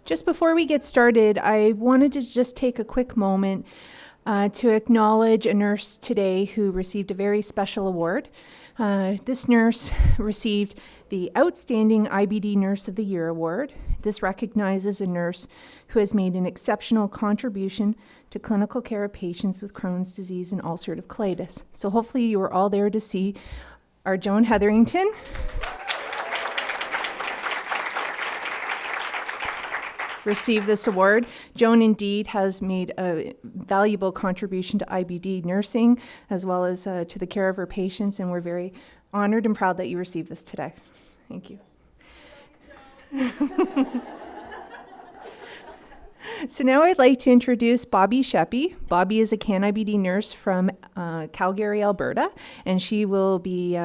Just before we get started, I wanted to just take a quick moment to acknowledge a nurse today who received a very special award. This nurse received the Outstanding IBD Nurse of the Year Award. This recognizes a nurse who has made an exceptional contribution to clinical care of patients with Crohn's disease and ulcerative colitis. So hopefully you were all there to see our Joan Hetherington. Receive this award. Joan indeed has made a valuable contribution to IBD nursing as well as to the care of her patients, and we're very honored and proud that you received this today. Thank you. So now I'd like to introduce Bobby Sheppy. Bobby is a CANIBD nurse from Calgary, Alberta, and she will be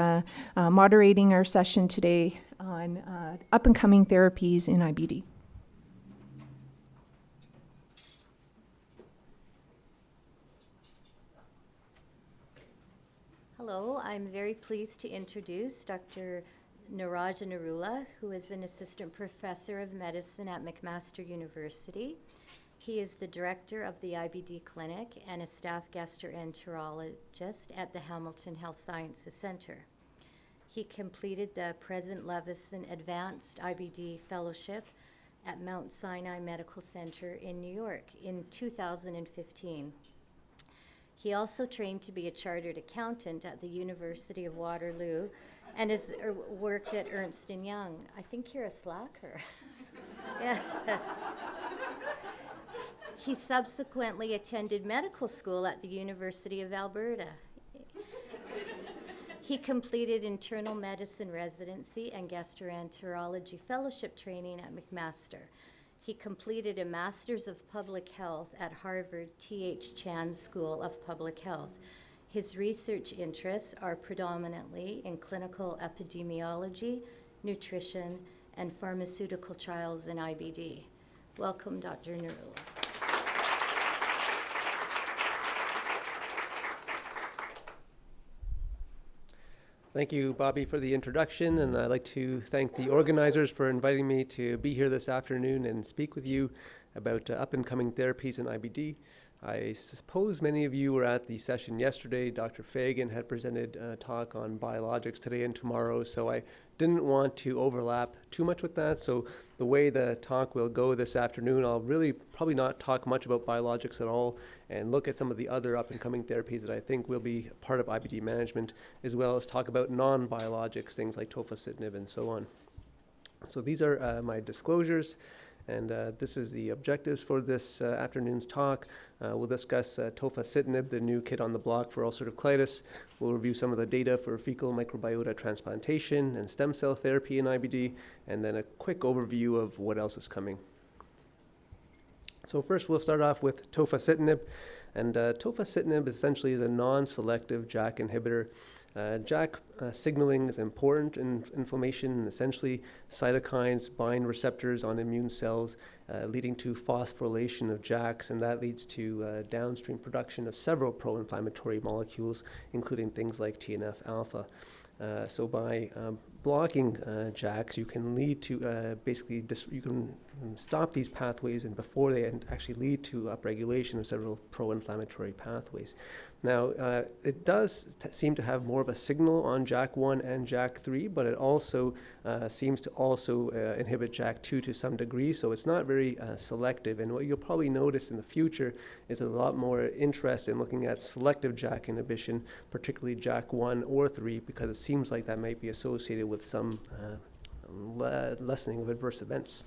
moderating our session today on up-and-coming therapies in IBD. Hello, I'm very pleased to introduce Dr. Neeraj Narula, who is an assistant professor of medicine at McMaster University. He is the director of the IBD clinic and a staff gastroenterologist at the Hamilton Health Sciences Center. He completed the President Leveson Advanced IBD Fellowship at Mount Sinai Medical Center in New York in 2015. He also trained to be a chartered accountant at the University of Waterloo and has worked at Ernst & Young. I think you're a slacker. Yeah. He subsequently attended medical school at the University of Alberta. He completed internal medicine residency and gastroenterology fellowship training at McMaster. He completed a Master's of Public Health at Harvard T.H. Chan School of Public Health. His research interests are predominantly in clinical epidemiology, nutrition, and pharmaceutical trials in IBD. Welcome, Dr. Narula. Thank you, Bobby, for the introduction, and I'd like to thank the organizers for inviting me to be here this afternoon and speak with you about up-and-coming therapies in IBD. I suppose many of you were at the session yesterday. Dr. Fagan had presented a talk on biologics today and tomorrow, so I didn't want to overlap too much with that. So the way the talk will go this afternoon, I'll really probably not talk much about biologics at all and look at some of the other up-and-coming therapies that I think will be part of IBD management, as well as talk about non-biologics, things like Tofacitinib and so on. So these are my disclosures. And this is the objectives for this afternoon's talk. We'll discuss Tofacitinib, the new kid on the block for ulcerative colitis. We'll review some of the data for fecal microbiota transplantation and stem cell therapy in IBD, and then a quick overview of what else is coming. So first, we'll start off with Tofacitinib. And Tofacitinib essentially is a non-selective JAK inhibitor. JAK signaling is important in inflammation, and essentially cytokines bind receptors on immune cells, leading to phosphorylation of JAKs, and that leads to downstream production of several pro-inflammatory molecules, including things like TNF-alpha. So by blocking JAKs, you can lead to you can stop these pathways and before they actually lead to upregulation of several pro-inflammatory pathways. Now, it does seem to have more of a signal on JAK1 and JAK3, but it also seems to also inhibit JAK2 to some degree, so it's not very selective. And what you'll probably notice in the future is a lot more interest in looking at selective JAK inhibition, particularly JAK1 or 3, because it seems like that might be associated with some lessening of adverse events.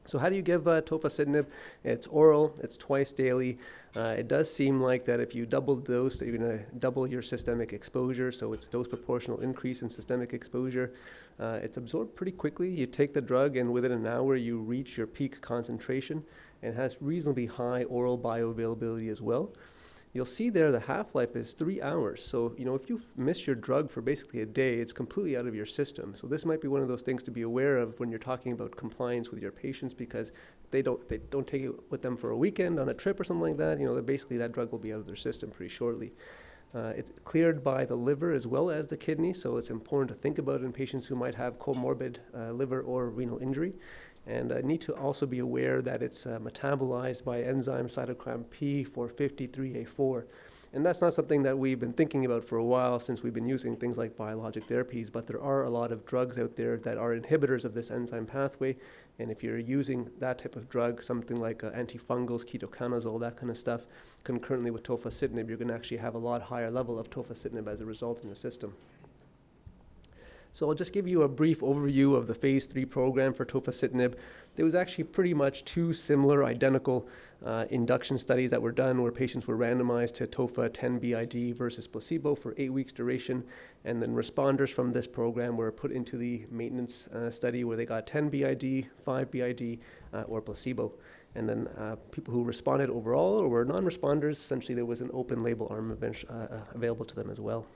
So how do you give Tofacitinib? It's oral, it's twice daily. It does seem like that if you double the dose, that you're going to double your systemic exposure, so it's dose proportional increase in systemic exposure. It's absorbed pretty quickly. You take the drug and within an hour you reach your peak concentration, and it has reasonably high oral bioavailability as well. You'll see there the half-life is 3 hours. So, if you miss your drug for basically a day, it's completely out of your system. So this might be one of those things to be aware of when you're talking about compliance with your patients, because if they don't take it with them for a weekend on a trip or something like that, basically that drug will be out of their system pretty shortly. It's cleared by the liver as well as the kidney, so it's important to think about in patients who might have comorbid liver or renal injury. And need to also be aware that it's metabolized by enzyme cytochrome P453A4. And that's not something that we've been thinking about for a while since we've been using things like biologic therapies, but there are a lot of drugs out there that are inhibitors of this enzyme pathway. And if you're using that type of drug, something like antifungals, ketoconazole, that kind of stuff, concurrently with tofacitinib, you're going to actually have a lot higher level of tofacitinib as a result in the system. So I'll just give you a brief overview of the phase 3 program for tofacitinib. There was actually pretty much two similar, identical induction studies that were done where patients were randomized to tofa 10 BID versus placebo for 8 weeks duration. And then responders from this program were put into the maintenance study where they got 10 BID, 5 BID, or placebo. And then people who responded overall or were non-responders, essentially there was an open label arm available to them as well.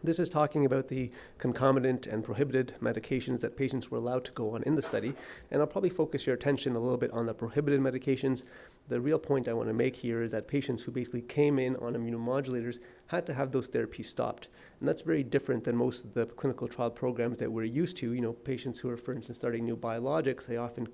This is talking about the concomitant and prohibited medications that patients were allowed to go on in the study, and I'll probably focus your attention a little bit on the prohibited medications. The real point I want to make here is that patients who basically came in on immunomodulators had to have those therapies stopped, and that's very different than most of the clinical trial programs that we're used to. You know, patients who are, for instance, starting new biologics, they often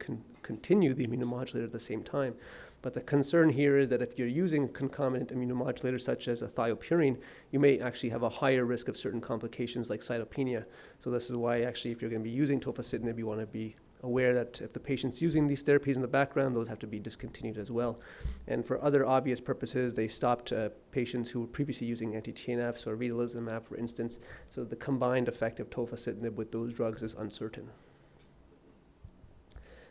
continue the immunomodulator at the same time. But the concern here is that if you're using concomitant immunomodulators such as a thiopurine, you may actually have a higher risk of certain complications like cytopenia. So this is why actually if you're going to be using tofacitinib, you want to be aware that if the patient's using these therapies in the background, those have to be discontinued as well. And for other obvious purposes, they stopped patients who were previously using anti-TNFs or vedolizumab, for instance. So the combined effect of tofacitinib with those drugs is uncertain.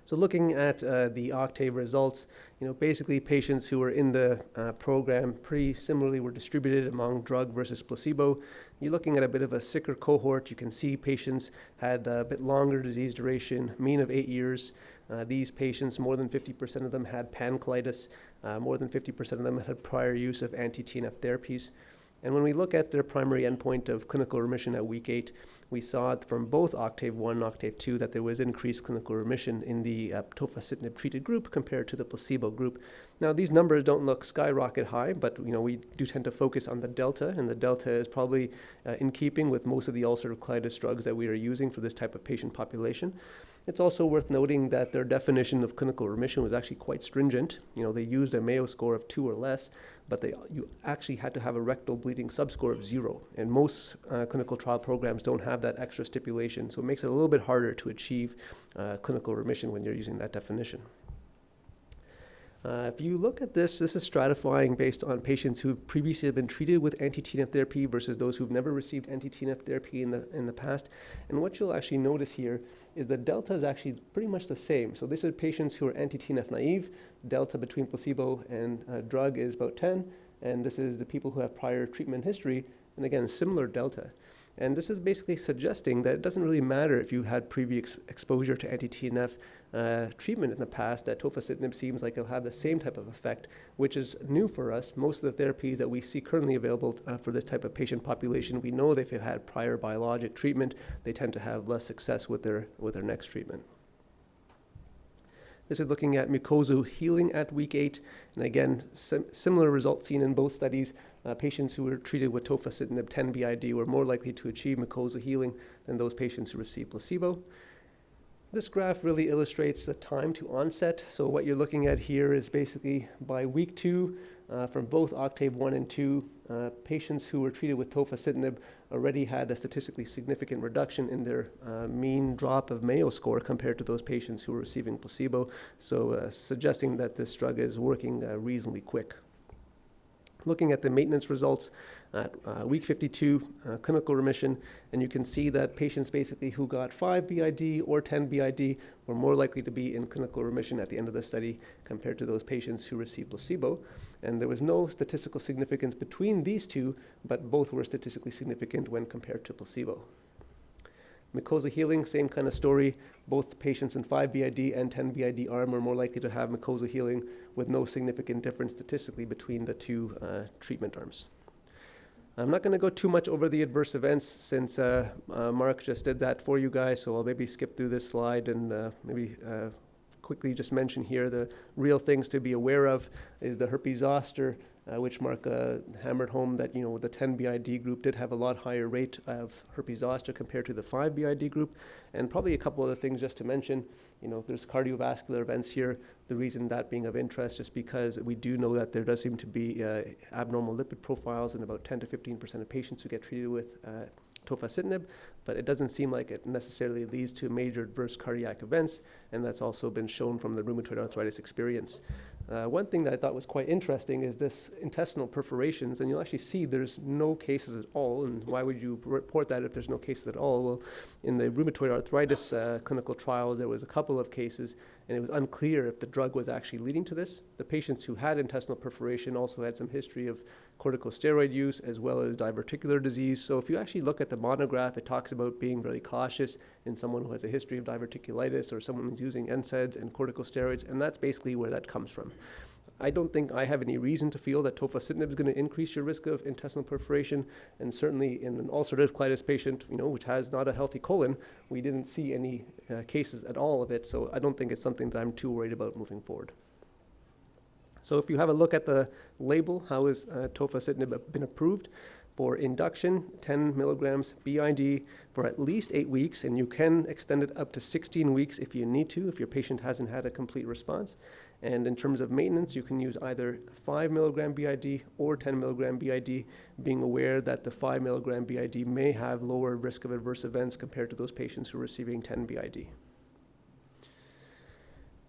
So looking at the OCTAVE results, you know, basically patients who were in the program pretty similarly were distributed among drug versus placebo. You're looking at a bit of a sicker cohort. You can see patients had a bit longer disease duration, mean of 8 years. These patients, more than 50% of them had pancolitis. More than 50% of them had prior use of anti-TNF therapies. And when we look at their primary endpoint of clinical remission at week 8, we saw from both OCTAVE 1 and OCTAVE 2 that there was increased clinical remission in the tofacitinib treated group compared to the placebo group. Now, these numbers don't look skyrocket high, but you know, we do tend to focus on the delta, and the delta is probably in keeping with most of the ulcerative colitis drugs that we are using for this type of patient population. It's also worth noting that their definition of clinical remission was actually quite stringent. You know, they used a Mayo score of 2 or less, but you actually had to have a rectal bleeding subscore of 0. And most clinical trial programs don't have that extra stipulation, so it makes it a little bit harder to achieve clinical remission when you're using that definition. If you look at this is stratifying based on patients who've previously been treated with anti-TNF therapy versus those who've never received anti-TNF therapy in the past. And what you'll actually notice here is the delta is actually pretty much the same. So this is patients who are anti-TNF naive. Delta between placebo and drug is about 10. And this is the people who have prior treatment history. And again, similar delta. And this is basically suggesting that it doesn't really matter if you had previous exposure to anti-TNF treatment in the past, that tofacitinib seems like it'll have the same type of effect, which is new for us. Most of the therapies that we see currently available for this type of patient population, we know that if they've had prior biologic treatment, they tend to have less success with their next treatment. This is looking at mucosal healing at week 8. And again, similar results seen in both studies. Patients who were treated with tofacitinib 10 BID were more likely to achieve mucosal healing than those patients who received placebo. This graph really illustrates the time to onset. So what you're looking at here is basically by week 2, from both OCTAVE 1 and 2, patients who were treated with tofacitinib already had a statistically significant reduction in their mean drop of Mayo score compared to those patients who were receiving placebo, so suggesting that this drug is working reasonably quick. Looking at the maintenance results at week 52, clinical remission, and you can see that patients basically who got 5 BID or 10 BID were more likely to be in clinical remission at the end of the study compared to those patients who received placebo. And there was no statistical significance between these two, but both were statistically significant when compared to placebo. Mucosal healing, same kind of story. Both patients in 5 BID and 10 BID arm were more likely to have mucosal healing with no significant difference statistically between the two treatment arms. I'm not going to go too much over the adverse events since Mark just did that for you guys, so I'll maybe skip through this slide and maybe quickly just mention here the real things to be aware of is the herpes zoster, which Mark hammered home that, the 10 BID group did have a lot higher rate of herpes zoster compared to the 5 BID group. And probably a couple other things just to mention, there's cardiovascular events here. The reason that being of interest is because we do know that there does seem to be abnormal lipid profiles in about 10 to 15% of patients who get treated with tofacitinib, but it doesn't seem like it necessarily leads to major adverse cardiac events, and that's also been shown from the rheumatoid arthritis experience. One thing that I thought was quite interesting is this intestinal perforations, and you'll actually see there's no cases at all. And why would you report that if there's no cases at all? Well, in the rheumatoid arthritis clinical trials, there was a couple of cases, and it was unclear if the drug was actually leading to this. The patients who had intestinal perforation also had some history of corticosteroid use as well as diverticular disease. So if you actually look at the monograph, it talks about being really cautious in someone who has a history of diverticulitis or someone who's using NSAIDs and corticosteroids, and that's basically where that comes from. I don't think I have any reason to feel that tofacitinib is going to increase your risk of intestinal perforation, and certainly in an ulcerative colitis patient, which has not a healthy colon, we didn't see any cases at all of it, so I don't think it's something that I'm too worried about moving forward. So if you have a look at the label, how has tofacitinib been approved? For induction, 10 milligrams BID for at least 8 weeks, and you can extend it up to 16 weeks if you need to, if your patient hasn't had a complete response. And in terms of maintenance, you can use either 5 milligram BID or 10 milligram BID, being aware that the 5 milligram BID may have lower risk of adverse events compared to those patients who are receiving 10 BID.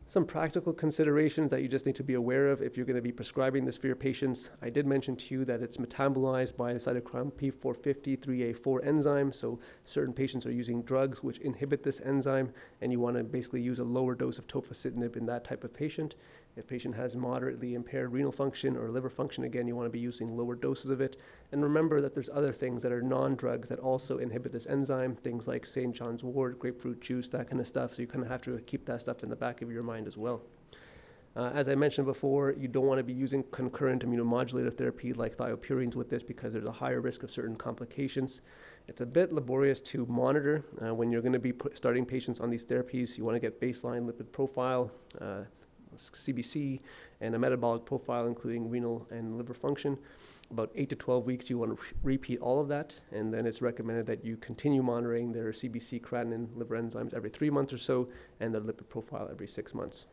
Some practical considerations that you just need to be aware of if you're going to be prescribing this for your patients. I did mention to you that it's metabolized by the cytochrome P450 3A4 enzyme, so certain patients are using drugs which inhibit this enzyme, and you want to basically use a lower dose of tofacitinib in that type of patient. If patient has moderately impaired renal function or liver function, again, you want to be using lower doses of it. And remember that there's other things that are non-drugs that also inhibit this enzyme, things like St. John's wort, grapefruit juice, that kind of stuff. So you kind of have to keep that stuff in the back of your mind as well. As I mentioned before, you don't want to be using concurrent immunomodulator therapy like thiopurines with this because there's a higher risk of certain complications. It's a bit laborious to monitor when you're going to be starting patients on these therapies. You want to get baseline lipid profile, CBC, and a metabolic profile including renal and liver function. About 8 to 12 weeks you want to repeat all of that, and then it's recommended that you continue monitoring their CBC, creatinine, liver enzymes every 3 months or so, and their lipid profile every 6 months.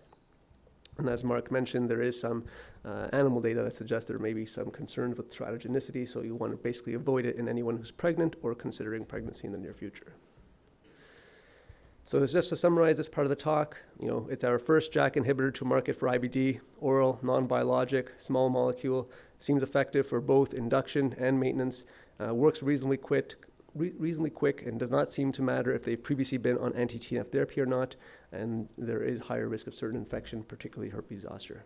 And as Mark mentioned, there is some animal data that suggests there may be some concerns with teratogenicity, so you want to basically avoid it in anyone who's pregnant or considering pregnancy in the near future. So just to summarize this part of the talk, it's our first JAK inhibitor to market for IBD, oral, non-biologic, small molecule, seems effective for both induction and maintenance, works reasonably quick, and does not seem to matter if they've previously been on anti-TNF therapy or not, and there is higher risk of certain infection, particularly herpes zoster.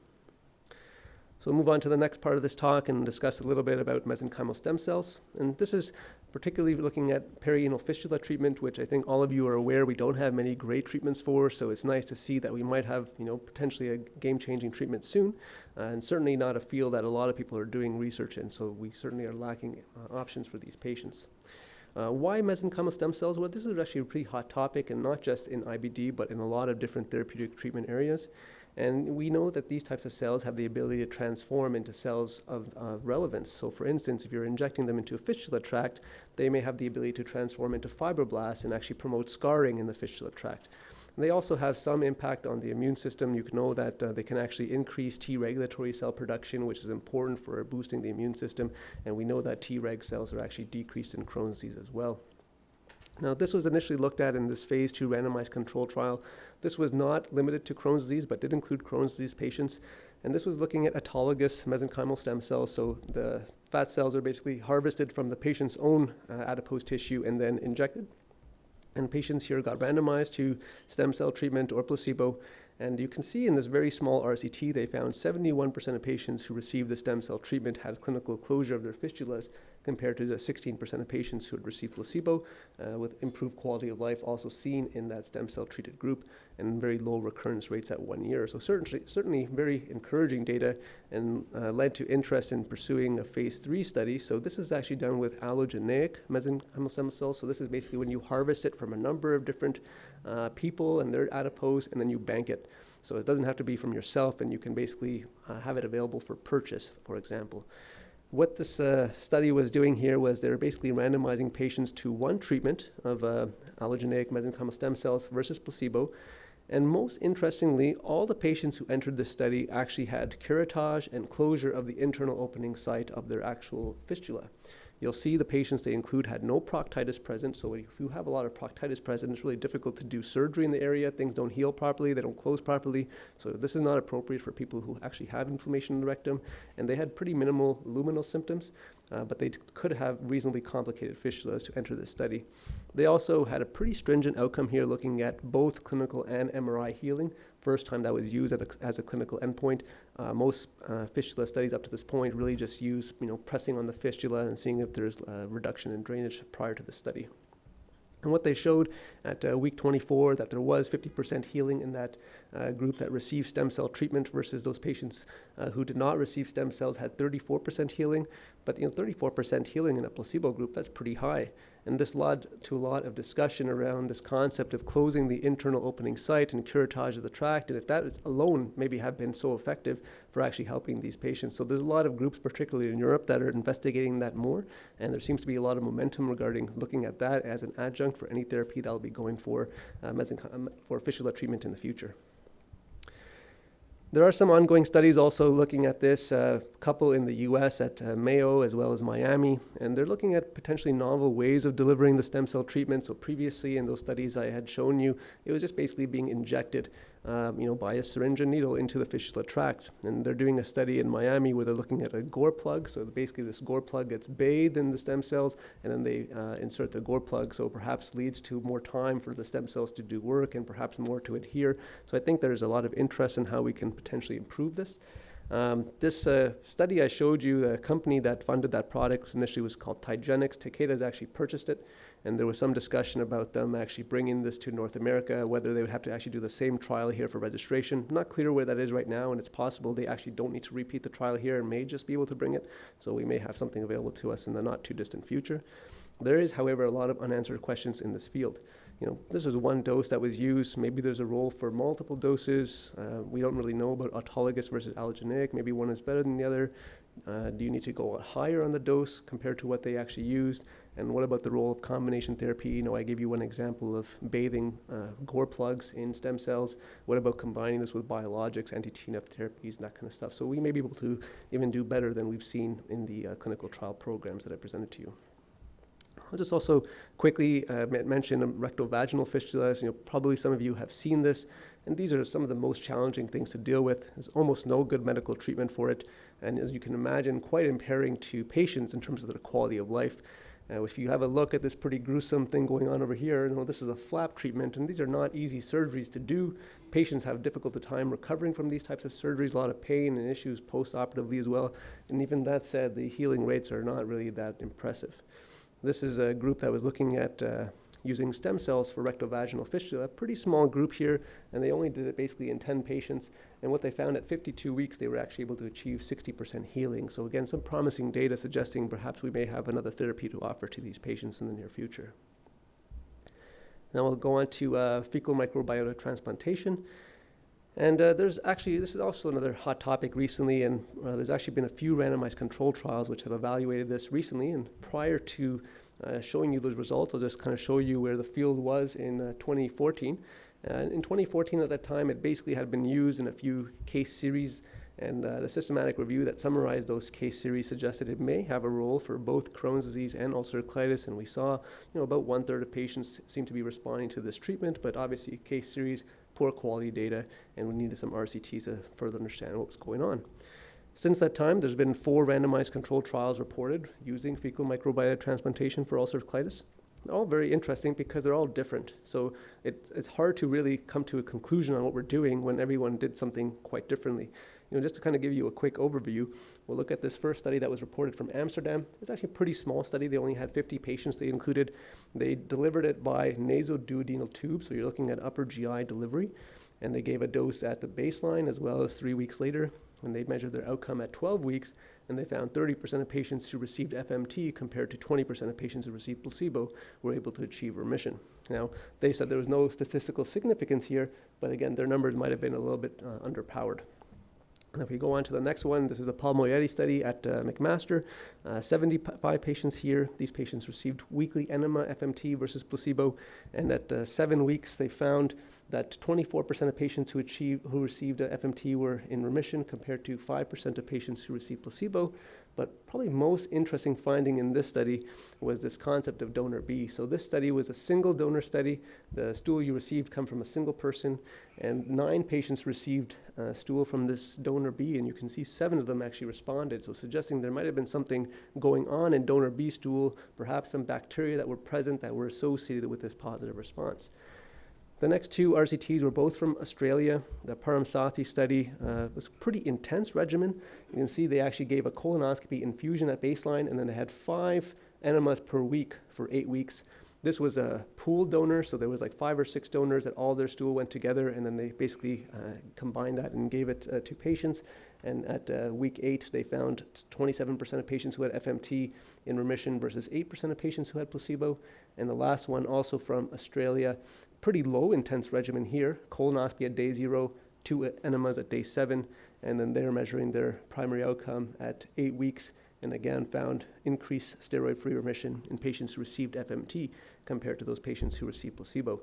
So we'll move on to the next part of this talk and discuss a little bit about mesenchymal stem cells. And this is particularly looking at perianal fistula treatment, which I think all of you are aware we don't have many great treatments for, so it's nice to see that we might have, potentially a game-changing treatment soon, and certainly not a field that a lot of people are doing research in, so we certainly are lacking options for these patients. Why mesenchymal stem cells? Well, this is actually a pretty hot topic, and not just in IBD, but in a lot of different therapeutic treatment areas. And we know that these types of cells have the ability to transform into cells of relevance. So for instance, if you're injecting them into a fistula tract, they may have the ability to transform into fibroblasts and actually promote scarring in the fistula tract. And they also have some impact on the immune system. You can know that they can actually increase T regulatory cell production, which is important for boosting the immune system. And we know that T reg cells are actually decreased in Crohn's disease as well. Now, this was initially looked at in this phase 2 randomized control trial. This was not limited to Crohn's disease, but did include Crohn's disease patients. And this was looking at autologous mesenchymal stem cells. So the fat cells are basically harvested from the patient's own adipose tissue and then injected. And patients here got randomized to stem cell treatment or placebo. And you can see in this very small RCT, they found 71% of patients who received the stem cell treatment had clinical closure of their fistulas, compared to the 16% of patients who had received placebo, with improved quality of life also seen in that stem cell treated group, and very low recurrence rates at 1 year. So certainly very encouraging data, and led to interest in pursuing a phase 3 study. So this is actually done with allogeneic mesenchymal stem cells. So this is basically when you harvest it from a number of different people and their adipose, and then you bank it. So it doesn't have to be from yourself, and you can basically have it available for purchase, for example. What this study was doing here was they were basically randomizing patients to one treatment of allogeneic mesenchymal stem cells versus placebo. And most interestingly, all the patients who entered this study actually had curettage and closure of the internal opening site of their actual fistula. You'll see the patients they include had no proctitis present. So if you have a lot of proctitis present, it's really difficult to do surgery in the area. Things don't heal properly, they don't close properly. So this is not appropriate for people who actually have inflammation in the rectum. And they had pretty minimal luminal symptoms, but they could have reasonably complicated fistulas to enter this study. They also had a pretty stringent outcome here, looking at both clinical and MRI healing. First time that was used as a clinical endpoint. Most fistula studies up to this point really just use, pressing on the fistula and seeing if there's a reduction in drainage prior to the study. And what they showed at week 24, that there was 50% healing in that group that received stem cell treatment, versus those patients who did not receive stem cells had 34% healing. But 34% healing in a placebo group, that's pretty high. And this led to a lot of discussion around this concept of closing the internal opening site and curettage of the tract, and if that alone maybe have been so effective for actually helping these patients. So there's a lot of groups, particularly in Europe, that are investigating that more, and there seems to be a lot of momentum regarding looking at that as an adjunct for any therapy that will be going for fistula treatment in the future. There are some ongoing studies also looking at this, a couple in the US at Mayo as well as Miami, and they're looking at potentially novel ways of delivering the stem cell treatment. So previously in those studies I had shown you, it was just basically being injected by a syringe and needle into the fistula tract. And they're doing a study in Miami where they're looking at a gore plug. So basically this gore plug gets bathed in the stem cells, and then they insert the gore plug, so perhaps leads to more time for the stem cells to do work and perhaps more to adhere. So I think there's a lot of interest in how we can potentially improve this. This study I showed you, the company that funded that product initially was called Tygenix. Takeda has actually purchased it, and there was some discussion about them actually bringing this to North America, whether they would have to actually do the same trial here for registration. Not clear where that is right now, and it's possible they actually don't need to repeat the trial here and may just be able to bring it. So we may have something available to us in the not too distant future. There is, however, a lot of unanswered questions in this field. This is one dose that was used. Maybe there's a role for multiple doses. We don't really know about autologous versus allogeneic. Maybe one is better than the other. Do you need to go higher on the dose compared to what they actually used? And what about the role of combination therapy? I gave you one example of bathing gore plugs in stem cells. What about combining this with biologics, anti-TNF therapies, and that kind of stuff? So we may be able to even do better than we've seen in the clinical trial programs that I presented to you. I'll just also quickly mention rectovaginal fistulas. Probably some of you have seen this, and these are some of the most challenging things to deal with. There's almost no good medical treatment for it, and as you can imagine, quite impairing to patients in terms of their quality of life. If you have a look at this pretty gruesome thing going on over here, this is a flap treatment, and these are not easy surgeries to do. Patients have difficult time recovering from these types of surgeries, a lot of pain and issues post-operatively as well, and even that said, the healing rates are not really that impressive. This is a group that was looking at using stem cells for rectovaginal fistula, a pretty small group here, and they only did it basically in 10 patients. And what they found at 52 weeks, they were actually able to achieve 60% healing. So again, some promising data suggesting perhaps we may have another therapy to offer to these patients in the near future. Now we'll go on to fecal microbiota transplantation. And this is also another hot topic recently, and there's actually been a few randomized control trials which have evaluated this recently. And prior to showing you those results, I'll just kind of show you where the field was in 2014. In 2014, at that time, it basically had been used in a few case series, and the systematic review that summarized those case series suggested it may have a role for both Crohn's disease and ulcerative colitis, and we saw about 1/3 of patients seem to be responding to this treatment, but obviously case series, poor quality data, and we needed some RCTs to further understand what was going on. Since that time, there's been 4 randomized controlled trials reported using fecal microbiota transplantation for ulcerative colitis. all very interesting because they're all different. So it's hard to really come to a conclusion on what we're doing when everyone did something quite differently. Just to kind of give you a quick overview, we'll look at this first study that was reported from Amsterdam. It's actually a pretty small study. They only had 50 patients they included. They delivered it by nasoduodenal tube, so you're looking at upper GI delivery, and they gave a dose at the baseline as well as 3 weeks later, and they measured their outcome at 12 weeks, and they found 30% of patients who received FMT compared to 20% of patients who received placebo were able to achieve remission. Now, they said there was no statistical significance here, but again, their numbers might have been a little bit underpowered. And if we go on to the next one, this is a Paul Moietti study at McMaster. 75 patients here. These patients received weekly enema FMT versus placebo. And at 7 weeks, they found that 24% of patients who received FMT were in remission compared to 5% of patients who received placebo. But probably most interesting finding in this study was this concept of donor B. So this study was a single donor study. The stool you received come from a single person, and 9 patients received stool from this donor B, and you can see 7 of them actually responded, so suggesting there might have been something going on in donor B stool, perhaps some bacteria that were present that were associated with this positive response. The next 2 RCTs were both from Australia. The Paramsathi study was a pretty intense regimen. You can see they actually gave a colonoscopy infusion at baseline, and then they had 5 enemas per week for 8 weeks. This was a pooled donor, so there was like 5 or 6 donors that all their stool went together, and then they basically combined that and gave it to patients. And at week 8, they found 27% of patients who had FMT in remission versus 8% of patients who had placebo. And the last one, also from Australia, pretty low intense regimen here, colonoscopy at day 0, 2 enemas at day 7, and then they're measuring their primary outcome at 8 weeks, and again found increased steroid-free remission in patients who received FMT compared to those patients who received placebo.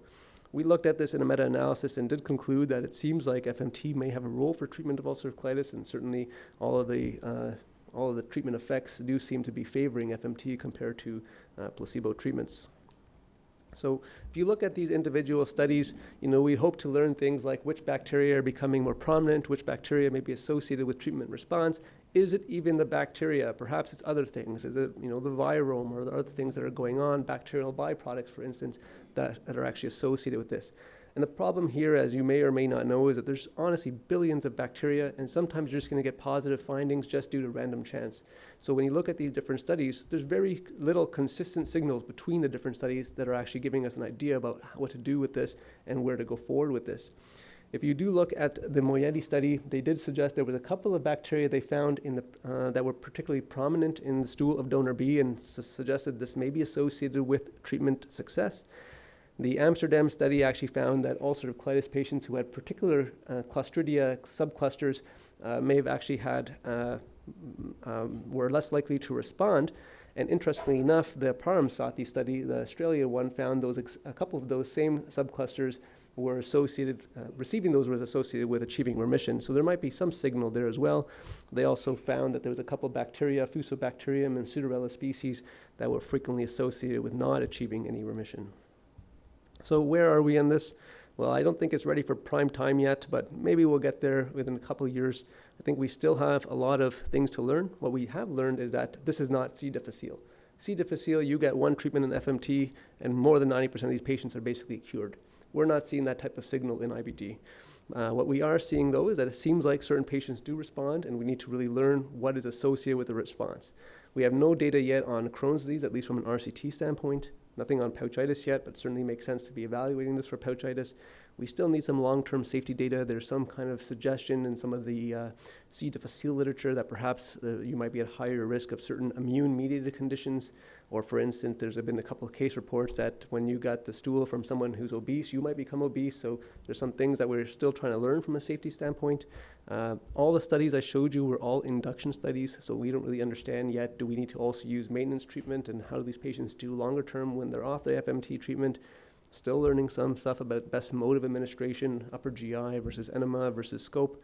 We looked at this in a meta-analysis and did conclude that it seems like FMT may have a role for treatment of ulcerative colitis, and certainly all of the treatment effects do seem to be favoring FMT compared to placebo treatments. So if you look at these individual studies, we hope to learn things like which bacteria are becoming more prominent, which bacteria may be associated with treatment response. Is it even the bacteria? Perhaps it's other things. Is it, the virome or the other things that are going on, bacterial byproducts, for instance, that are actually associated with this? And the problem here, as you may or may not know, is that there's honestly billions of bacteria, and sometimes you're just going to get positive findings just due to random chance. So when you look at these different studies, there's very little consistent signals between the different studies that are actually giving us an idea about what to do with this and where to go forward with this. If you do look at the Moietti study, they did suggest there was a couple of bacteria they found in the that were particularly prominent in the stool of donor B, and suggested this may be associated with treatment success. The Amsterdam study actually found that ulcerative colitis patients who had particular Clostridia subclusters may have actually had were less likely to respond. And interestingly enough, the Paramsathi study, the Australia one, found a couple of those same subclusters were associated, receiving those was associated with achieving remission. So there might be some signal there as well. They also found that there was a couple of bacteria, Fusobacterium and Pseudorella species, that were frequently associated with not achieving any remission. So where are we on this? Well, I don't think it's ready for prime time yet, but maybe we'll get there within a couple of years. I think we still have a lot of things to learn. What we have learned is that this is not C. difficile. C. difficile, you get one treatment in FMT, and more than 90% of these patients are basically cured. We're not seeing that type of signal in IBD. What we are seeing, though, is that it seems like certain patients do respond, and we need to really learn what is associated with the response. We have no data yet on Crohn's disease, at least from an RCT standpoint. Nothing on pouchitis yet, but certainly makes sense to be evaluating this for pouchitis. We still need some long-term safety data. There's some kind of suggestion in some of the C. difficile literature that perhaps you might be at higher risk of certain immune-mediated conditions. Or for instance, there's been a couple of case reports that when you got the stool from someone who's obese, you might become obese. So there's some things that we're still trying to learn from a safety standpoint. All the studies I showed you were all induction studies, so we don't really understand yet, do we need to also use maintenance treatment, and how do these patients do longer term when they're off the FMT treatment? Still learning some stuff about best mode of administration, upper GI versus enema versus scope.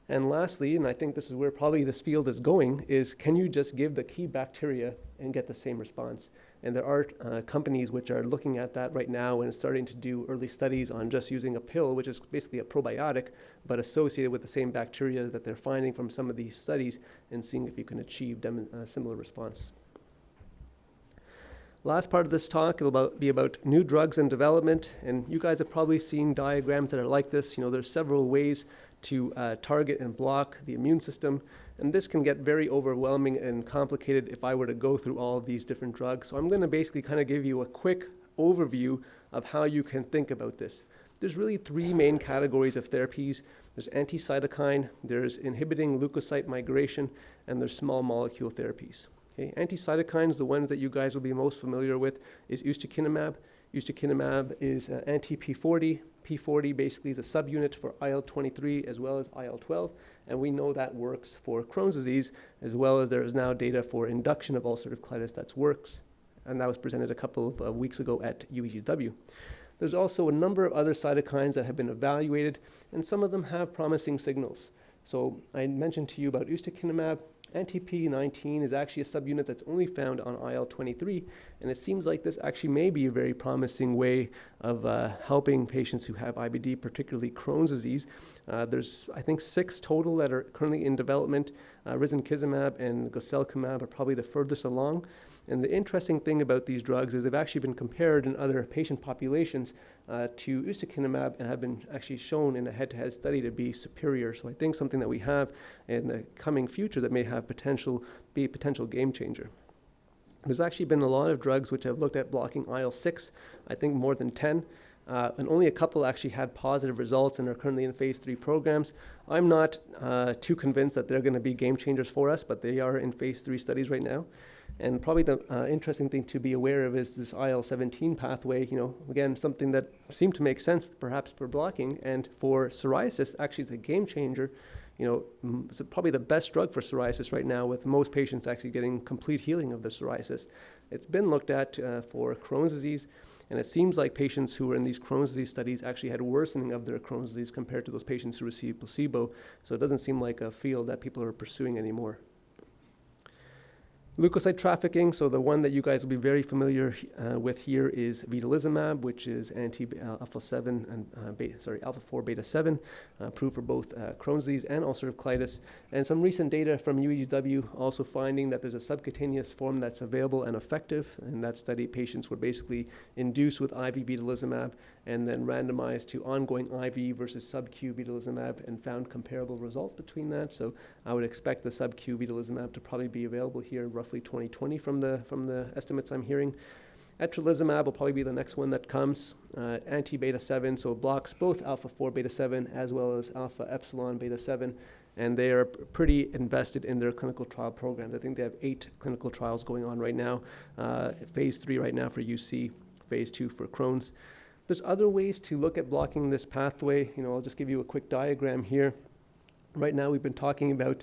And lastly, and I think this is where probably this field is going, is can you just give the key bacteria and get the same response? And there are companies which are looking at that right now and starting to do early studies on just using a pill, which is basically a probiotic, but associated with the same bacteria that they're finding from some of these studies, and seeing if you can achieve a similar response. Last part of this talk will be about new drugs in development, and you guys have probably seen diagrams that are like this. There's several ways to target and block the immune system, and this can get very overwhelming and complicated if I were to go through all of these different drugs. So I'm going to basically kind of give you a quick overview of how you can think about this. There's really three main categories of therapies. There's anti-cytokine, there's inhibiting leukocyte migration, and there's small molecule therapies. Okay. Anti-cytokines, the ones that you guys will be most familiar with, is ustekinumab. Ustekinumab is anti-P40. P40 basically is a subunit for IL-23 as well as IL-12, and we know that works for Crohn's disease, as well as there is now data for induction of ulcerative colitis that works, and that was presented a couple of weeks ago at UEGW. There's also a number of other cytokines that have been evaluated, and some of them have promising signals. So I mentioned to you about ustekinumab. Anti-P19 is actually a subunit that's only found on IL-23, and it seems like this actually may be a very promising way of helping patients who have IBD, particularly Crohn's disease. There's, I think, 6 total that are currently in development. Risankizumab and goselkumab are probably the furthest along. And the interesting thing about these drugs is they've actually been compared in other patient populations to ustekinumab and have been actually shown in a head-to-head study to be superior. So I think something that we have in the coming future that may have be a potential game changer. There's actually been a lot of drugs which have looked at blocking IL-6, I think more than 10. And only a couple actually had positive results and are currently in phase 3 programs. I'm not too convinced that they're going to be game changers for us, but they are in phase 3 studies right now. And probably the interesting thing to be aware of is this IL-17 pathway, again, something that seemed to make sense perhaps for blocking, and for psoriasis, actually it's a game changer. It's probably the best drug for psoriasis right now, with most patients actually getting complete healing of the psoriasis. It's been looked at for Crohn's disease, and it seems like patients who were in these Crohn's disease studies actually had worsening of their Crohn's disease compared to those patients who received placebo, so it doesn't seem like a field that people are pursuing anymore. Leukocyte trafficking, so the one that you guys will be very familiar with here is vedolizumab, which is anti-alpha-4 beta-7, approved for both Crohn's disease and ulcerative colitis. And some recent data from UEGW also finding that there's a subcutaneous form that's available and effective. In that study, patients were basically induced with IV vedolizumab and then randomized to ongoing IV versus sub-Q vedolizumab and found comparable results between that. So I would expect the sub-Q vedolizumab to probably be available here roughly 2020 from the estimates I'm hearing. Etrolizumab will probably be the next one that comes. Anti-beta-7, so it blocks both alpha-4 beta-7 as well as alpha-epsilon beta-7, and they are pretty invested in their clinical trial programs. I think they have 8 clinical trials going on right now, phase 3 right now for UC, phase 2 for Crohn's. There's other ways to look at blocking this pathway. I'll just give you a quick diagram here. Right now we've been talking about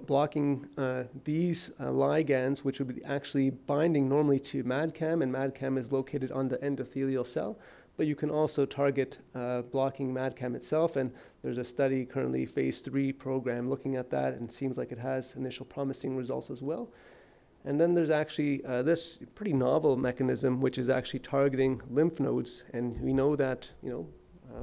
blocking these ligands, which would be actually binding normally to MADCAM, and MADCAM is located on the endothelial cell. But you can also target blocking MADCAM itself, and there's a study currently, phase 3 program, looking at that, and it seems like it has initial promising results as well. And then there's actually this pretty novel mechanism, which is actually targeting lymph nodes, and we know that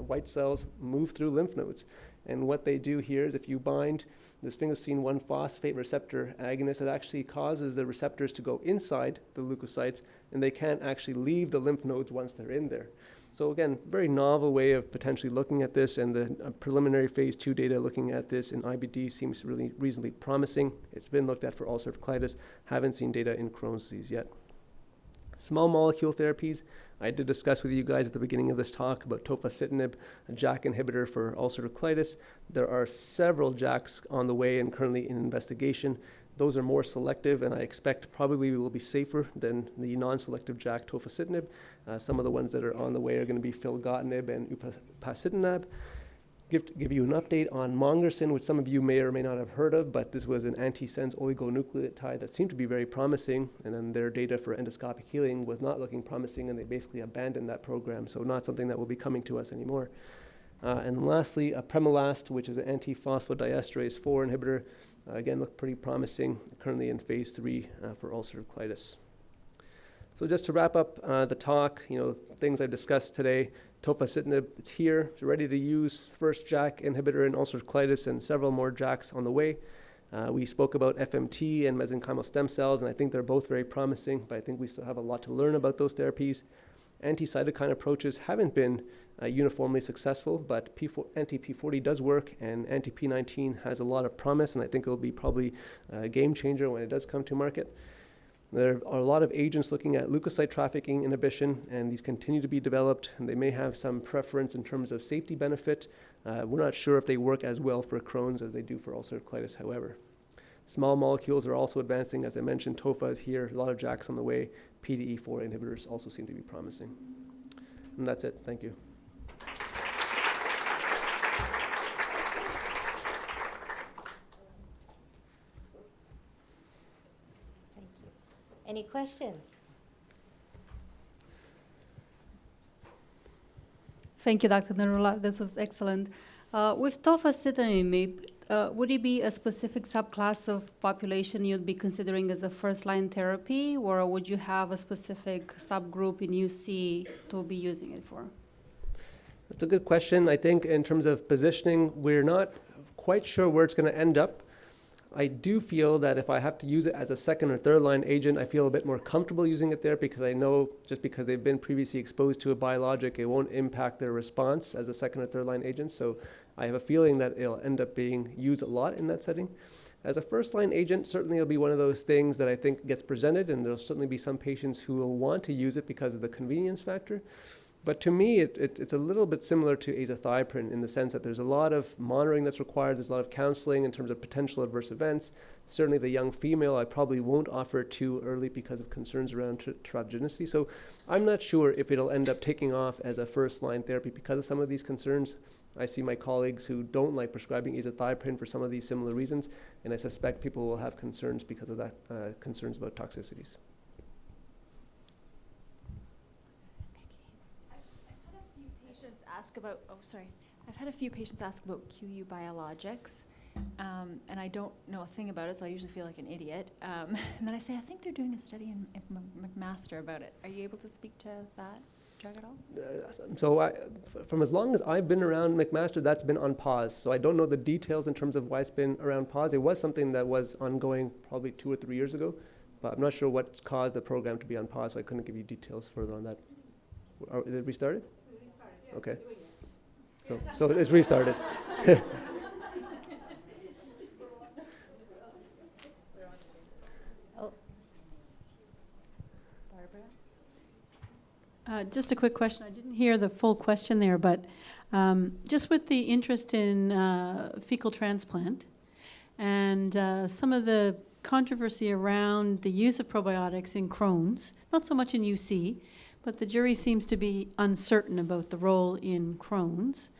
white cells move through lymph nodes. And what they do here is if you bind this sphingosine 1-phosphate receptor agonist, it actually causes the receptors to go inside the leukocytes, and they can't actually leave the lymph nodes once they're in there. So again, very novel way of potentially looking at this, and the preliminary phase 2 data looking at this in IBD seems really reasonably promising. It's been looked at for ulcerative colitis, haven't seen data in Crohn's disease yet. Small molecule therapies. I did discuss with you guys at the beginning of this talk about Tofacitinib, a JAK inhibitor for ulcerative colitis. There are several JAKs on the way and currently in investigation. Those are more selective, and I expect probably will be safer than the non-selective JAK Tofacitinib. Some of the ones that are on the way are going to be filgotinib and upadacitinib. Give you an update on Mongersen, which some of you may or may not have heard of, but this was an antisense oligonucleotide that seemed to be very promising, and then their data for endoscopic healing was not looking promising, and they basically abandoned that program, so not something that will be coming to us anymore. And lastly, Premolast, which is an anti-phosphodiesterase 4 inhibitor, again, looked pretty promising, currently in phase 3 for ulcerative colitis. So just to wrap up the talk, things I've discussed today, Tofacitinib, it's here, it's ready to use, first JAK inhibitor in ulcerative colitis, and several more JAKs on the way. We spoke about FMT and mesenchymal stem cells, and I think they're both very promising, but I think we still have a lot to learn about those therapies. Anti-cytokine approaches haven't been uniformly successful, but anti-P40 does work, and anti-P19 has a lot of promise, and I think it'll be probably a game changer when it does come to market. There are a lot of agents looking at leukocyte trafficking inhibition, and these continue to be developed, and they may have some preference in terms of safety benefit. We're not sure if they work as well for Crohn's as they do for ulcerative colitis, however. Small molecules are also advancing. As I mentioned, TOFA is here, a lot of JAKs on the way. PDE4 inhibitors also seem to be promising. And that's it. Thank you. Thank you. Any questions? Thank you, Dr. Narula. This was excellent. With Tofacitinib, would it be a specific subclass of population you'd be considering as a first-line therapy, or would you have a specific subgroup in UC to be using it for? That's a good question. I think in terms of positioning, we're not quite sure where it's going to end up. I do feel that if I have to use it as a second or third line agent, I feel a bit more comfortable using it there because I know just because they've been previously exposed to a biologic, it won't impact their response as a second or third line agent. So I have a feeling that it'll end up being used a lot in that setting. As a first line agent, certainly it'll be one of those things that I think gets presented, and there'll certainly be some patients who will want to use it because of the convenience factor. But to me, it's a little bit similar to azathioprine in the sense that there's a lot of monitoring that's required. There's a lot of counseling in terms of potential adverse events. Certainly the young female, I probably won't offer it too early because of concerns around teratogenicity. So I'm not sure if it'll end up taking off as a first-line therapy because of some of these concerns. I see my colleagues who don't like prescribing azathioprine for some of these similar reasons, and I suspect people will have concerns because of that, concerns about toxicities. I've had a few patients ask about QU biologics, and I don't know a thing about it, so I usually feel like an idiot. And then I say, I think they're doing a study in McMaster about it. Are you able to speak to that drug at all? From as long as I've been around McMaster, that's been on pause. So I don't know the details in terms of why it's been around pause. It was something that was ongoing probably 2 or 3 years ago, but I'm not sure what's caused the program to be on pause, so I couldn't give you details further on that. Is it restarted? Yeah. Okay. So it's restarted. Oh. Barbara? Just a quick question. I didn't hear the full question there, but just with the interest in fecal transplant and some of the controversy around the use of probiotics in Crohn's, not so much in UC, but the jury seems to be uncertain about the role in Crohn's.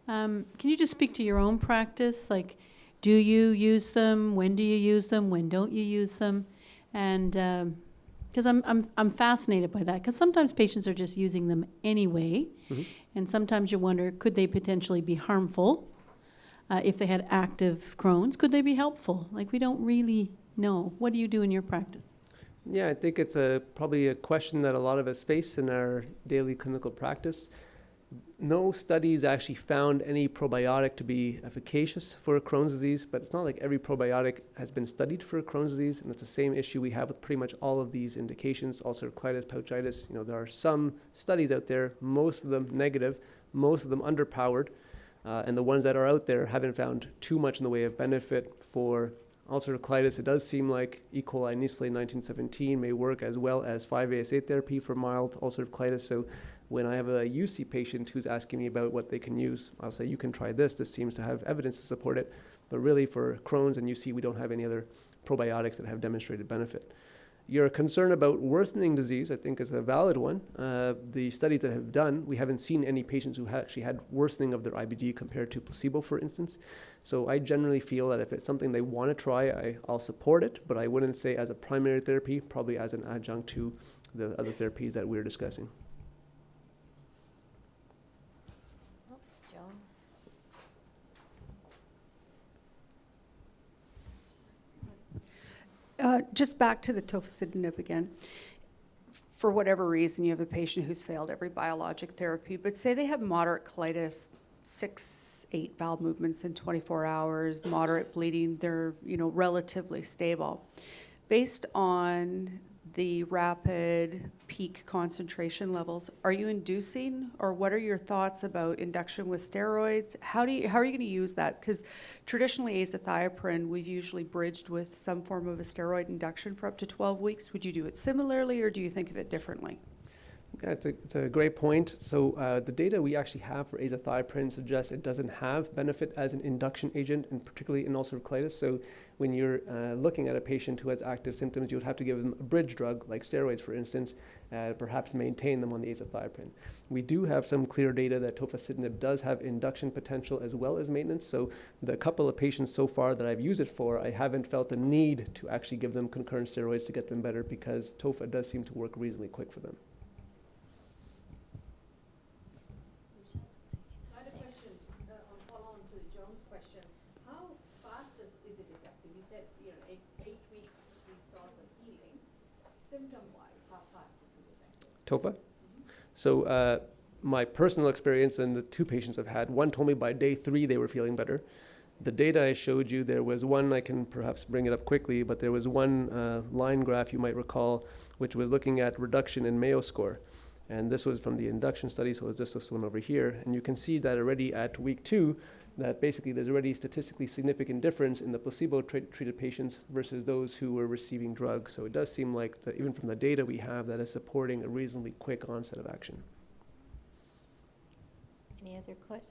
Can you just speak to your own practice? Like, do you use them? When do you use them? When don't you use them? And because I'm fascinated by that, because sometimes patients are just using them anyway, and sometimes you wonder, could they potentially be harmful if they had active Crohn's? Could they be helpful? Like, we don't really know. What do you do in your practice? Yeah, I think it's probably a question that a lot of us face in our daily clinical practice. No studies actually found any probiotic to be efficacious for Crohn's disease, but it's not like every probiotic has been studied for Crohn's disease, and it's the same issue we have with pretty much all of these indications, ulcerative colitis, pouchitis. You know, there are some studies out there, most of them negative, most of them underpowered, and the ones that are out there haven't found too much in the way of benefit for ulcerative colitis. It does seem like E. coli Nisley 1917 may work as well as 5-ASA therapy for mild ulcerative colitis. So when I have a UC patient who's asking me about what they can use, I'll say, you can try this. This seems to have evidence to support it. But really for Crohn's and UC, we don't have any other probiotics that have demonstrated benefit. Your concern about worsening disease, I think, is a valid one. The studies that have done, we haven't seen any patients who actually had worsening of their IBD compared to placebo, for instance. So I generally feel that if it's something they want to try, I'll support it, but I wouldn't say as a primary therapy, probably as an adjunct to the other therapies that we're discussing. Oh, Joan? Just back to the Tofacitinib again. For whatever reason, you have a patient who's failed every biologic therapy, but say they have moderate colitis, 6, 8 bowel movements in 24 hours, moderate bleeding, they're, relatively stable. Based on the rapid peak concentration levels, are you inducing, or what are your thoughts about induction with steroids? How are you going to use that? Because traditionally azathioprine, we've usually bridged with some form of a steroid induction for up to 12 weeks. Would you do it similarly, or do you think of it differently? Yeah, it's a great point. So the data we actually have for azathioprine suggests it doesn't have benefit as an induction agent, and particularly in ulcerative colitis. So when you're looking at a patient who has active symptoms, you would have to give them a bridge drug, like steroids, for instance, perhaps maintain them on the azathioprine. We do have some clear data that tofacitinib does have induction potential as well as maintenance. So the couple of patients so far that I've used it for, I haven't felt the need to actually give them concurrent steroids to get them better, because tofa does seem to work reasonably quick for them. Symptom-wise, how fast is it effective? Tofa? So my personal experience, and the 2 patients I've had, one told me by day 3 they were feeling better. The data I showed you, there was one, I can perhaps bring it up quickly, but there was one line graph you might recall, which was looking at reduction in Mayo score. And this was from the induction study, so it's just this one over here. And you can see that already at week 2, that basically there's already statistically significant difference in the placebo-treated patients versus those who were receiving drugs. So it does seem like, even from the data we have, that is supporting a reasonably quick onset of action. Any other questions?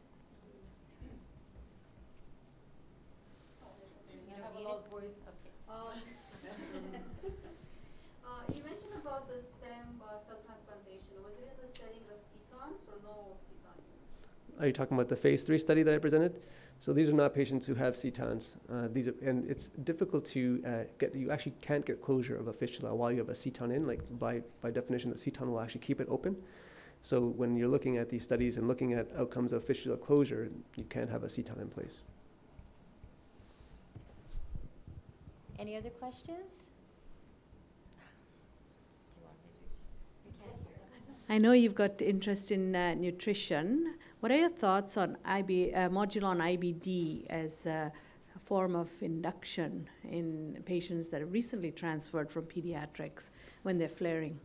You mentioned about the stem cell transplantation. Was it in the setting of cetons or no ceton? Are you talking about the phase 3 study that I presented? So these are not patients who have cetons. And it's difficult to get, you actually can't get closure of a fistula while you have a ceton in, like by definition, the ceton will actually keep it open. So when you're looking at these studies and looking at outcomes of fistula closure, you can't have a ceton in place. Any other questions? Do you want me to? I can't hear. I know you've got interest in nutrition. What are your thoughts on Modulon IBD as a form of induction in patients that have recently transferred from pediatrics when they're flaring?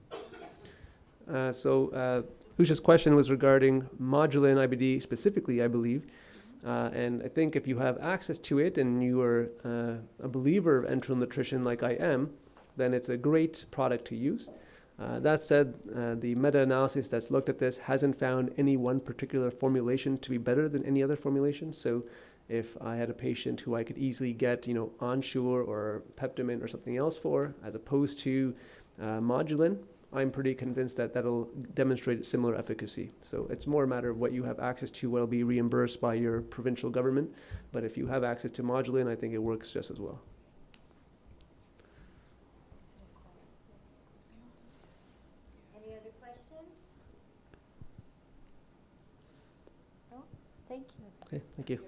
Usha's question was regarding Modulon IBD specifically, I believe. And I think if you have access to it and you are a believer of enteral nutrition like I am, then it's a great product to use. That said, the meta-analysis that's looked at this hasn't found any one particular formulation to be better than any other formulation. So if I had a patient who I could easily get, Ensure or Peptamen or something else for, as opposed to Modulon, I'm pretty convinced that that'll demonstrate similar efficacy. So it's more a matter of what you have access to, what will be reimbursed by your provincial government. But if you have access to Modulon, I think it works just as well. Any other questions? No? Thank you. Okay, thank you.